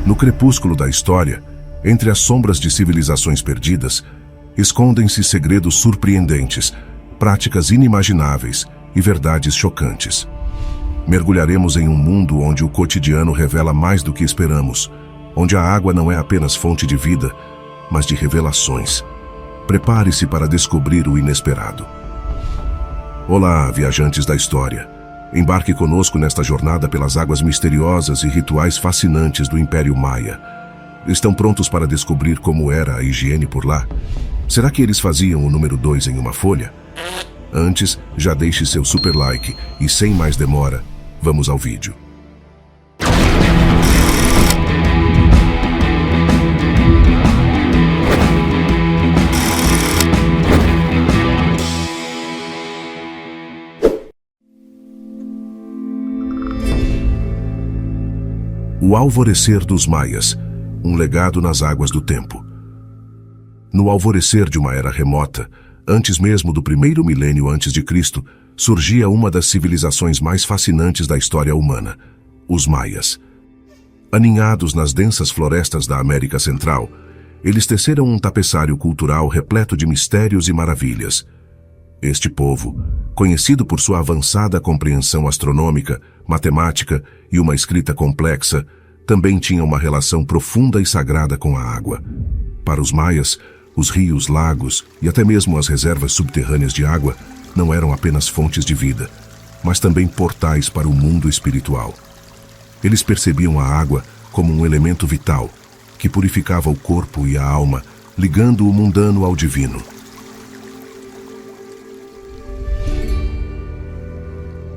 No crepúsculo da história, entre as sombras de civilizações perdidas, escondem-se segredos surpreendentes, práticas inimagináveis e verdades chocantes. Mergulharemos em um mundo onde o cotidiano revela mais do que esperamos, onde a água não é apenas fonte de vida, mas de revelações. Prepare-se para descobrir o inesperado. Olá, viajantes da história. Embarque conosco nesta jornada pelas águas misteriosas e rituais fascinantes do Império Maia. Estão prontos para descobrir como era a higiene por lá? Será que eles faziam o número 2 em uma folha? Antes, já deixe seu super like e, sem mais demora, vamos ao vídeo. O alvorecer dos Maias, um legado nas águas do tempo. No alvorecer de uma era remota, antes mesmo do primeiro milênio antes de Cristo, surgia uma das civilizações mais fascinantes da história humana, os Maias. Aninhados nas densas florestas da América Central, eles teceram um tapeçário cultural repleto de mistérios e maravilhas. Este povo, conhecido por sua avançada compreensão astronômica, matemática e uma escrita complexa, também tinha uma relação profunda e sagrada com a água. Para os Maias, os rios, lagos e até mesmo as reservas subterrâneas de água não eram apenas fontes de vida, mas também portais para o mundo espiritual. Eles percebiam a água como um elemento vital, que purificava o corpo e a alma, ligando o mundano ao divino.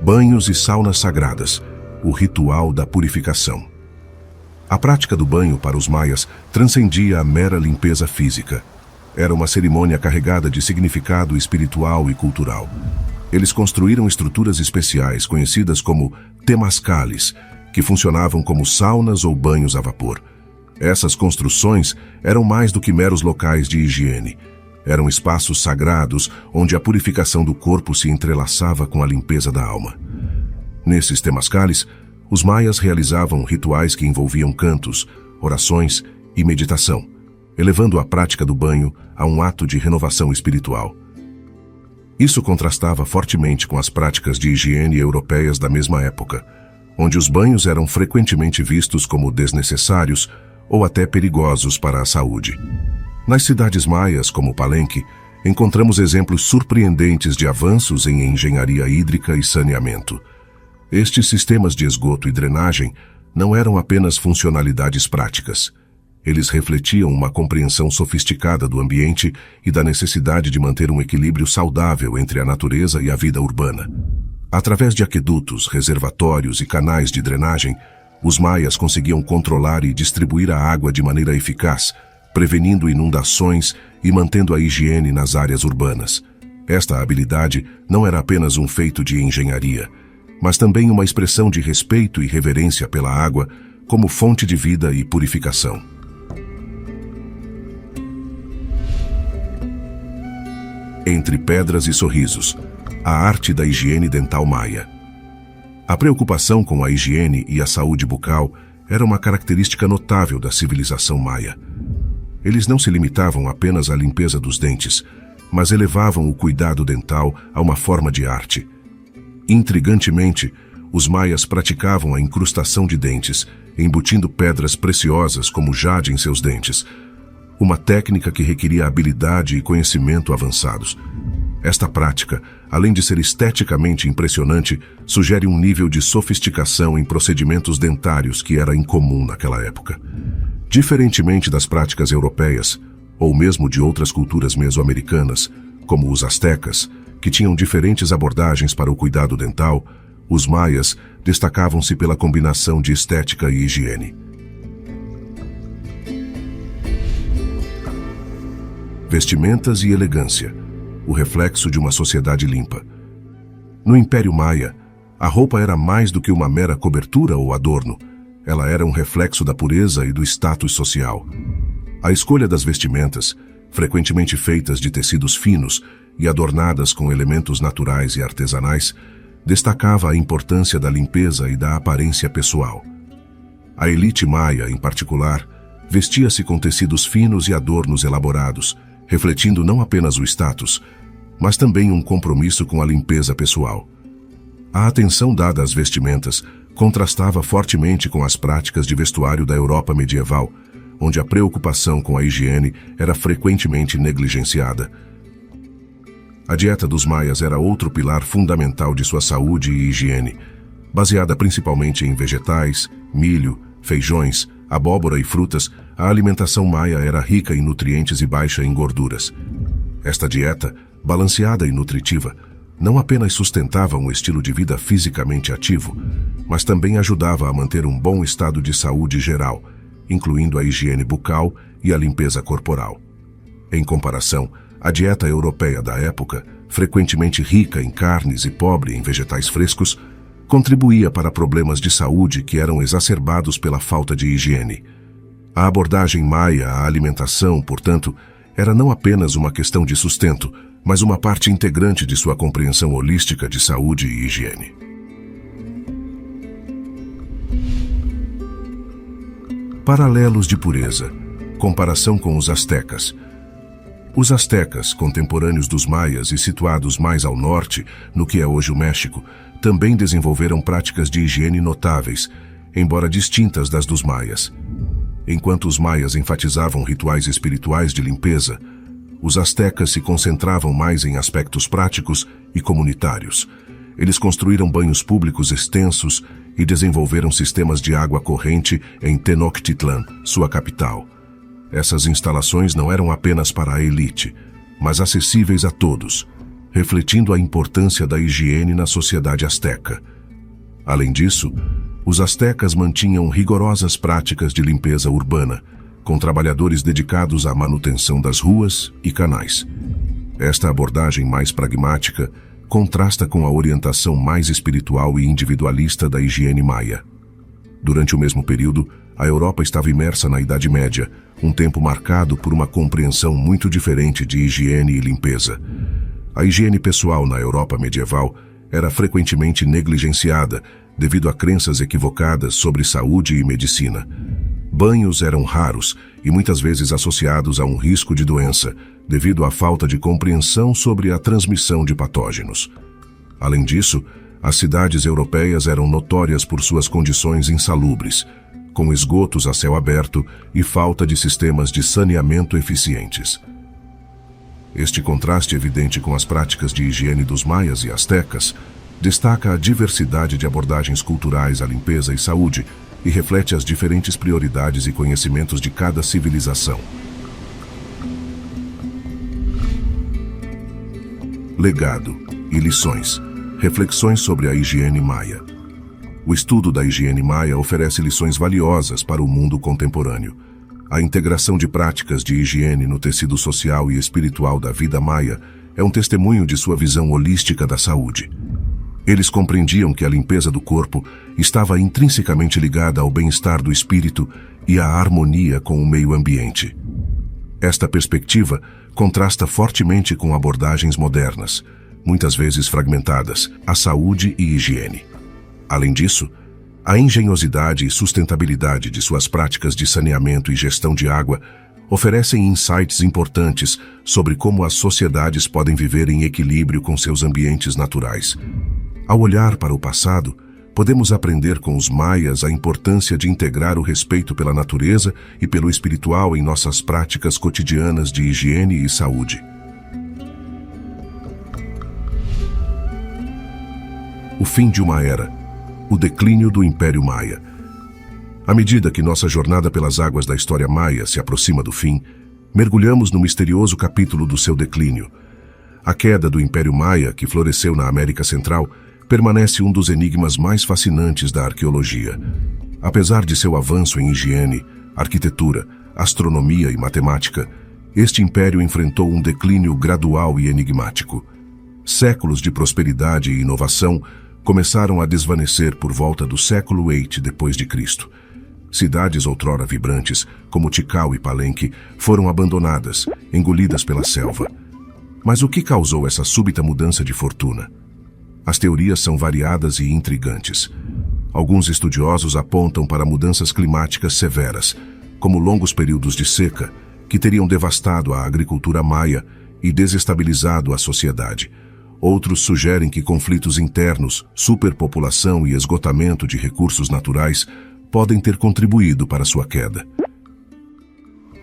Banhos e saunas sagradas, o ritual da purificação. A prática do banho para os Maias transcendia a mera limpeza física. Era uma cerimônia carregada de significado espiritual e cultural. Eles construíram estruturas especiais conhecidas como temazcales, que funcionavam como saunas ou banhos a vapor. Essas construções eram mais do que meros locais de higiene. Eram espaços sagrados onde a purificação do corpo se entrelaçava com a limpeza da alma. Nesses temazcales, os Maias realizavam rituais que envolviam cantos, orações e meditação, elevando a prática do banho a um ato de renovação espiritual. Isso contrastava fortemente com as práticas de higiene europeias da mesma época, onde os banhos eram frequentemente vistos como desnecessários ou até perigosos para a saúde. Nas cidades maias, como Palenque, encontramos exemplos surpreendentes de avanços em engenharia hídrica e saneamento. Estes sistemas de esgoto e drenagem não eram apenas funcionalidades práticas. Eles refletiam uma compreensão sofisticada do ambiente e da necessidade de manter um equilíbrio saudável entre a natureza e a vida urbana. Através de aquedutos, reservatórios e canais de drenagem, os Maias conseguiam controlar e distribuir a água de maneira eficaz, prevenindo inundações e mantendo a higiene nas áreas urbanas. Esta habilidade não era apenas um feito de engenharia, mas também uma expressão de respeito e reverência pela água como fonte de vida e purificação. Entre pedras e sorrisos, a arte da higiene dental maia. A preocupação com a higiene e a saúde bucal era uma característica notável da civilização maia. Eles não se limitavam apenas à limpeza dos dentes, mas elevavam o cuidado dental a uma forma de arte. Intrigantemente, os maias praticavam a incrustação de dentes, embutindo pedras preciosas como jade em seus dentes, uma técnica que requeria habilidade e conhecimento avançados. Esta prática, além de ser esteticamente impressionante, sugere um nível de sofisticação em procedimentos dentários que era incomum naquela época. Diferentemente das práticas europeias, ou mesmo de outras culturas mesoamericanas, como os astecas, que tinham diferentes abordagens para o cuidado dental, os maias destacavam-se pela combinação de estética e higiene. Vestimentas e elegância, o reflexo de uma sociedade limpa. No Império Maia, a roupa era mais do que uma mera cobertura ou adorno. Ela era um reflexo da pureza e do status social. A escolha das vestimentas, frequentemente feitas de tecidos finos e adornadas com elementos naturais e artesanais, destacava a importância da limpeza e da aparência pessoal. A elite maia, em particular, vestia-se com tecidos finos e adornos elaborados, refletindo não apenas o status, mas também um compromisso com a limpeza pessoal. A atenção dada às vestimentas contrastava fortemente com as práticas de vestuário da Europa medieval, onde a preocupação com a higiene era frequentemente negligenciada. A dieta dos maias era outro pilar fundamental de sua saúde e higiene, baseada principalmente em vegetais, milho, feijões, abóbora e frutas. A alimentação maia era rica em nutrientes e baixa em gorduras. Esta dieta, balanceada e nutritiva, não apenas sustentava um estilo de vida fisicamente ativo, mas também ajudava a manter um bom estado de saúde geral, incluindo a higiene bucal e a limpeza corporal. Em comparação, a dieta europeia da época, frequentemente rica em carnes e pobre em vegetais frescos, contribuía para problemas de saúde que eram exacerbados pela falta de higiene. A abordagem maia à alimentação, portanto, era não apenas uma questão de sustento, mas uma parte integrante de sua compreensão holística de saúde e higiene. Paralelos de pureza. Comparação com os astecas. Os astecas, contemporâneos dos maias e situados mais ao norte, no que é hoje o México, também desenvolveram práticas de higiene notáveis, embora distintas das dos maias. Enquanto os maias enfatizavam rituais espirituais de limpeza, os astecas se concentravam mais em aspectos práticos e comunitários. Eles construíram banhos públicos extensos e desenvolveram sistemas de água corrente em Tenochtitlan, sua capital. Essas instalações não eram apenas para a elite, mas acessíveis a todos, refletindo a importância da higiene na sociedade asteca. Além disso, os astecas mantinham rigorosas práticas de limpeza urbana, com trabalhadores dedicados à manutenção das ruas e canais. Esta abordagem mais pragmática contrasta com a orientação mais espiritual e individualista da higiene maia. Durante o mesmo período, a Europa estava imersa na Idade Média, um tempo marcado por uma compreensão muito diferente de higiene e limpeza. A higiene pessoal na Europa medieval era frequentemente negligenciada devido a crenças equivocadas sobre saúde e medicina. Banhos eram raros e muitas vezes associados a um risco de doença, devido à falta de compreensão sobre a transmissão de patógenos. Além disso, as cidades europeias eram notórias por suas condições insalubres, com esgotos a céu aberto e falta de sistemas de saneamento eficientes. Este contraste evidente com as práticas de higiene dos maias e astecas destaca a diversidade de abordagens culturais à limpeza e saúde e reflete as diferentes prioridades e conhecimentos de cada civilização. Legado e lições. Reflexões sobre a higiene maia. O estudo da higiene maia oferece lições valiosas para o mundo contemporâneo. A integração de práticas de higiene no tecido social e espiritual da vida maia é um testemunho de sua visão holística da saúde. Eles compreendiam que a limpeza do corpo estava intrinsecamente ligada ao bem-estar do espírito e à harmonia com o meio ambiente. Esta perspectiva contrasta fortemente com abordagens modernas, muitas vezes fragmentadas, à saúde e higiene. Além disso, a engenhosidade e sustentabilidade de suas práticas de saneamento e gestão de água oferecem insights importantes sobre como as sociedades podem viver em equilíbrio com seus ambientes naturais. Ao olhar para o passado, podemos aprender com os maias a importância de integrar o respeito pela natureza e pelo espiritual em nossas práticas cotidianas de higiene e saúde. O fim de uma era. O declínio do Império Maia. À medida que nossa jornada pelas águas da história maia se aproxima do fim, mergulhamos no misterioso capítulo do seu declínio. A queda do Império Maia, que floresceu na América Central, permanece um dos enigmas mais fascinantes da arqueologia. Apesar de seu avanço em higiene, arquitetura, astronomia e matemática, este império enfrentou um declínio gradual e enigmático. Séculos de prosperidade e inovação começaram a desvanecer por volta do século VIII d.C. Cidades outrora vibrantes, como Tikal e Palenque, foram abandonadas, engolidas pela selva. Mas o que causou essa súbita mudança de fortuna? As teorias são variadas e intrigantes. Alguns estudiosos apontam para mudanças climáticas severas, como longos períodos de seca, que teriam devastado a agricultura maia e desestabilizado a sociedade. Outros sugerem que conflitos internos, superpopulação e esgotamento de recursos naturais podem ter contribuído para sua queda.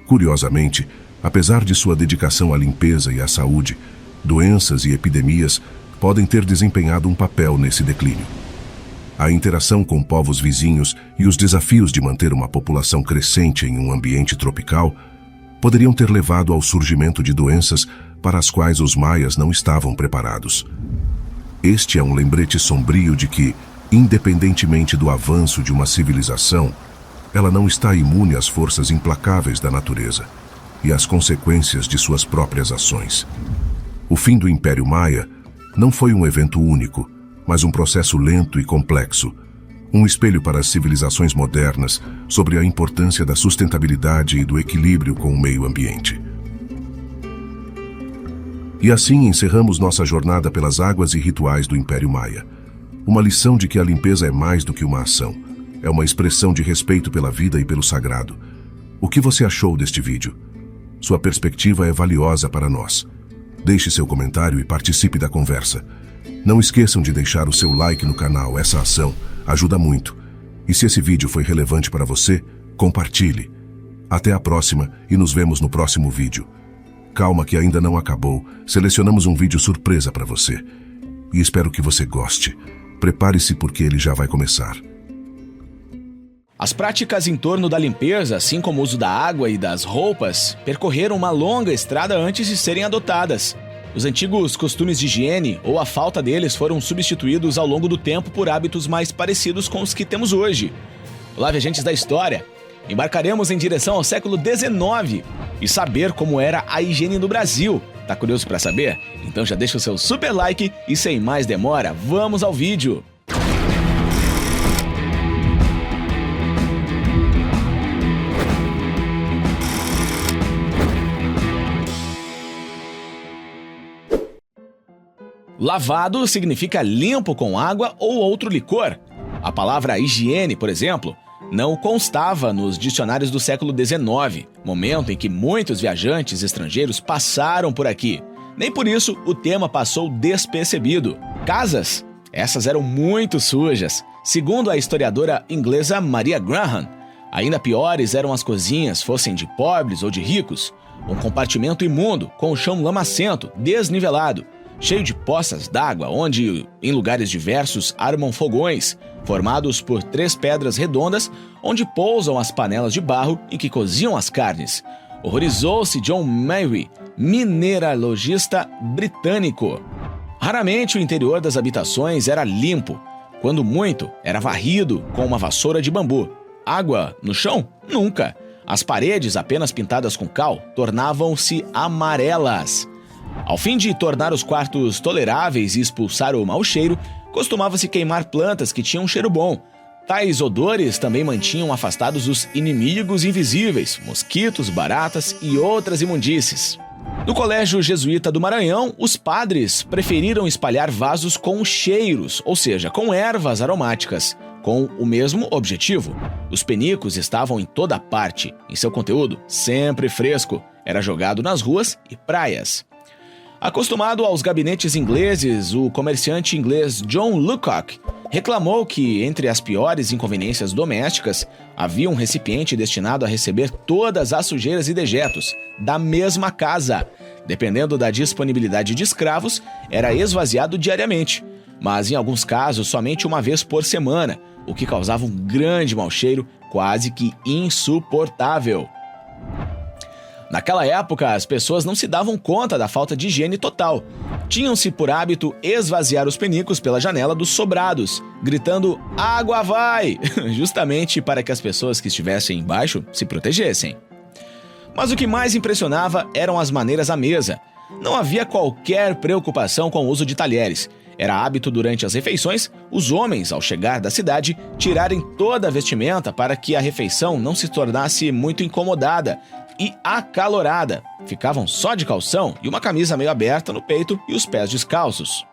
Curiosamente, apesar de sua dedicação à limpeza e à saúde, doenças e epidemias podem ter desempenhado um papel nesse declínio. A interação com povos vizinhos e os desafios de manter uma população crescente em um ambiente tropical poderiam ter levado ao surgimento de doenças para as quais os maias não estavam preparados. Este é um lembrete sombrio de que, independentemente do avanço de uma civilização, ela não está imune às forças implacáveis da natureza e às consequências de suas próprias ações. O fim do Império Maia não foi um evento único, mas um processo lento e complexo, um espelho para as civilizações modernas sobre a importância da sustentabilidade e do equilíbrio com o meio ambiente. E assim encerramos nossa jornada pelas águas e rituais do Império Maia. Uma lição de que a limpeza é mais do que uma ação. É uma expressão de respeito pela vida e pelo sagrado. O que você achou deste vídeo? Sua perspectiva é valiosa para nós. Deixe seu comentário e participe da conversa. Não esqueçam de deixar o seu like no canal, essa ação ajuda muito. E se esse vídeo foi relevante para você, compartilhe. Até a próxima e nos vemos no próximo vídeo. Calma que ainda não acabou, selecionamos um vídeo surpresa para você. E espero que você goste. Prepare-se porque ele já vai começar. As práticas em torno da limpeza, assim como o uso da água e das roupas, percorreram uma longa estrada antes de serem adotadas. Os antigos costumes de higiene, ou a falta deles, foram substituídos ao longo do tempo por hábitos mais parecidos com os que temos hoje. Olá, viajantes da história! Embarcaremos em direção ao século XIX e saber como era a higiene no Brasil. Tá curioso para saber? Então já deixa o seu super like e sem mais demora, vamos ao vídeo! Lavado significa limpo com água ou outro licor. A palavra higiene, por exemplo, não constava nos dicionários do século XIX, momento em que muitos viajantes estrangeiros passaram por aqui. Nem por isso o tema passou despercebido. Casas? Essas eram muito sujas. Segundo a historiadora inglesa Maria Graham, ainda piores eram as cozinhas, fossem de pobres ou de ricos. Um compartimento imundo, com o chão lamacento, desnivelado, cheio de poças d'água, onde, em lugares diversos, armam fogões, formados por 3 pedras redondas, onde pousam as panelas de barro em que coziam as carnes. Horrorizou-se John Murray, mineralogista britânico. Raramente o interior das habitações era limpo. Quando muito, era varrido com uma vassoura de bambu. Água no chão? Nunca. As paredes, apenas pintadas com cal, tornavam-se amarelas. Ao fim de tornar os quartos toleráveis e expulsar o mau cheiro, costumava-se queimar plantas que tinham um cheiro bom. Tais odores também mantinham afastados os inimigos invisíveis, mosquitos, baratas e outras imundícies. No Colégio Jesuíta do Maranhão, os padres preferiram espalhar vasos com cheiros, ou seja, com ervas aromáticas, com o mesmo objetivo. Os penicos estavam em toda parte, e seu conteúdo, sempre fresco, era jogado nas ruas e praias. Acostumado aos gabinetes ingleses, o comerciante inglês John Lucock reclamou que, entre as piores inconveniências domésticas, havia um recipiente destinado a receber todas as sujeiras e dejetos da mesma casa. Dependendo da disponibilidade de escravos, era esvaziado diariamente, mas em alguns casos somente uma vez por semana, o que causava um grande mau cheiro, quase que insuportável. Naquela época, as pessoas não se davam conta da falta de higiene total. Tinham-se por hábito esvaziar os penicos pela janela dos sobrados, gritando "Água vai!", justamente para que as pessoas que estivessem embaixo se protegessem. Mas o que mais impressionava eram as maneiras à mesa. Não havia qualquer preocupação com o uso de talheres. Era hábito durante as refeições, os homens, ao chegar da cidade, tirarem toda a vestimenta para que a refeição não se tornasse muito incomodada e acalorada. Ficavam só de calção e uma camisa meio aberta no peito e os pés descalços.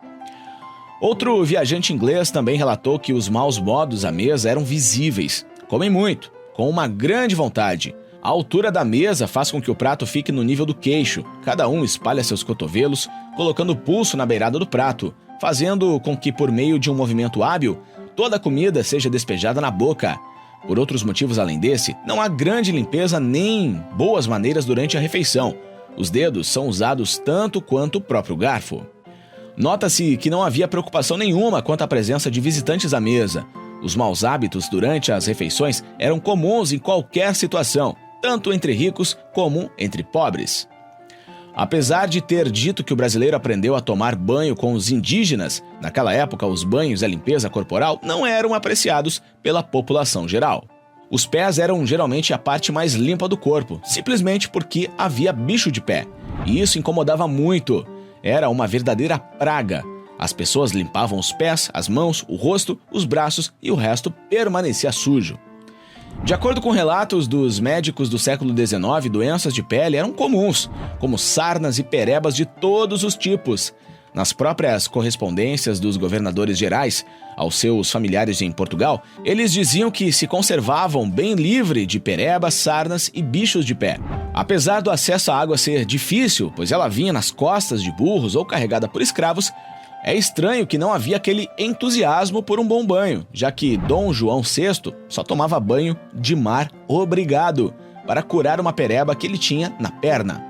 Outro viajante inglês também relatou que os maus modos à mesa eram visíveis. Comem muito, com uma grande vontade. A altura da mesa faz com que o prato fique no nível do queixo. Cada um espalha seus cotovelos, colocando o pulso na beirada do prato, fazendo com que, por meio de um movimento hábil, toda a comida seja despejada na boca. Por outros motivos além desse, não há grande limpeza nem boas maneiras durante a refeição. Os dedos são usados tanto quanto o próprio garfo. Nota-se que não havia preocupação nenhuma quanto à presença de visitantes à mesa. Os maus hábitos durante as refeições eram comuns em qualquer situação, tanto entre ricos como entre pobres. Apesar de ter dito que o brasileiro aprendeu a tomar banho com os indígenas, naquela época os banhos e a limpeza corporal não eram apreciados pela população geral. Os pés eram geralmente a parte mais limpa do corpo, simplesmente porque havia bicho de pé, e isso incomodava muito. Era uma verdadeira praga. As pessoas limpavam os pés, as mãos, o rosto, os braços e o resto permanecia sujo. De acordo com relatos dos médicos do século XIX, doenças de pele eram comuns, como sarnas e perebas de todos os tipos. Nas próprias correspondências dos governadores gerais aos seus familiares em Portugal, eles diziam que se conservavam bem livre de perebas, sarnas e bichos de pé. Apesar do acesso à água ser difícil, pois ela vinha nas costas de burros ou carregada por escravos, é estranho que não havia aquele entusiasmo por um bom banho, já que Dom João VI só tomava banho de mar obrigado para curar uma pereba que ele tinha na perna.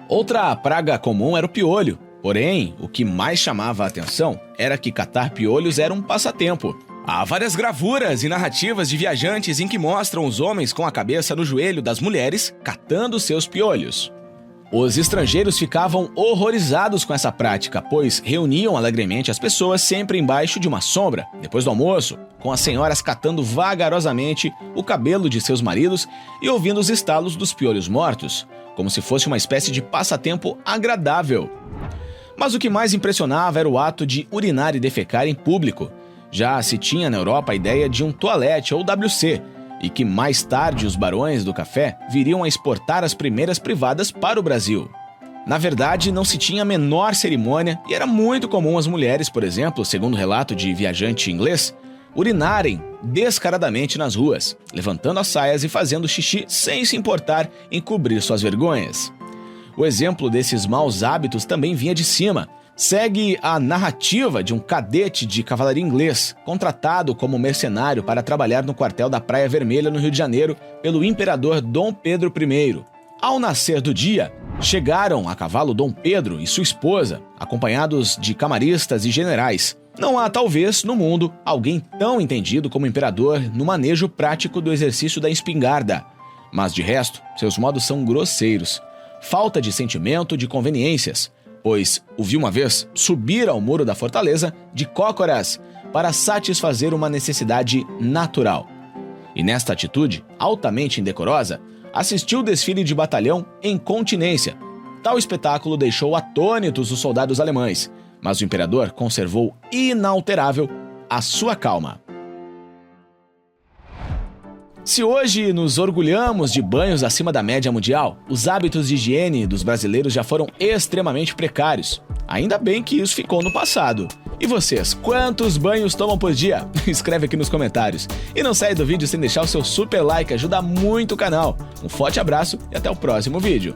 Outra praga comum era o piolho. Porém, o que mais chamava a atenção era que catar piolhos era um passatempo. Há várias gravuras e narrativas de viajantes em que mostram os homens com a cabeça no joelho das mulheres catando seus piolhos. Os estrangeiros ficavam horrorizados com essa prática, pois reuniam alegremente as pessoas sempre embaixo de uma sombra, depois do almoço, com as senhoras catando vagarosamente o cabelo de seus maridos e ouvindo os estalos dos piolhos mortos, como se fosse uma espécie de passatempo agradável. Mas o que mais impressionava era o ato de urinar e defecar em público. Já se tinha na Europa a ideia de um toalete ou WC, e que mais tarde os barões do café viriam a exportar as primeiras privadas para o Brasil. Na verdade, não se tinha a menor cerimônia e era muito comum as mulheres, por exemplo, segundo relato de viajante inglês, urinarem descaradamente nas ruas, levantando as saias e fazendo xixi sem se importar em cobrir suas vergonhas. O exemplo desses maus hábitos também vinha de cima. Segue a narrativa de um cadete de cavalaria inglês, contratado como mercenário para trabalhar no quartel da Praia Vermelha, no Rio de Janeiro, pelo imperador Dom Pedro I. Ao nascer do dia, chegaram a cavalo Dom Pedro e sua esposa, acompanhados de camaristas e generais. Não há, talvez, no mundo, alguém tão entendido como o imperador no manejo prático do exercício da espingarda. Mas, de resto, seus modos são grosseiros. Falta de sentimento de conveniências, pois o viu uma vez subir ao muro da fortaleza de cócoras para satisfazer uma necessidade natural. E nesta atitude, altamente indecorosa, assistiu o desfile de batalhão em continência. Tal espetáculo deixou atônitos os soldados alemães, mas o imperador conservou inalterável a sua calma. Se hoje nos orgulhamos de banhos acima da média mundial, os hábitos de higiene dos brasileiros já foram extremamente precários. Ainda bem que isso ficou no passado. E vocês, quantos banhos tomam por dia? Escreve aqui nos comentários. E não sai do vídeo sem deixar o seu super like, ajuda muito o canal. Um forte abraço e até o próximo vídeo.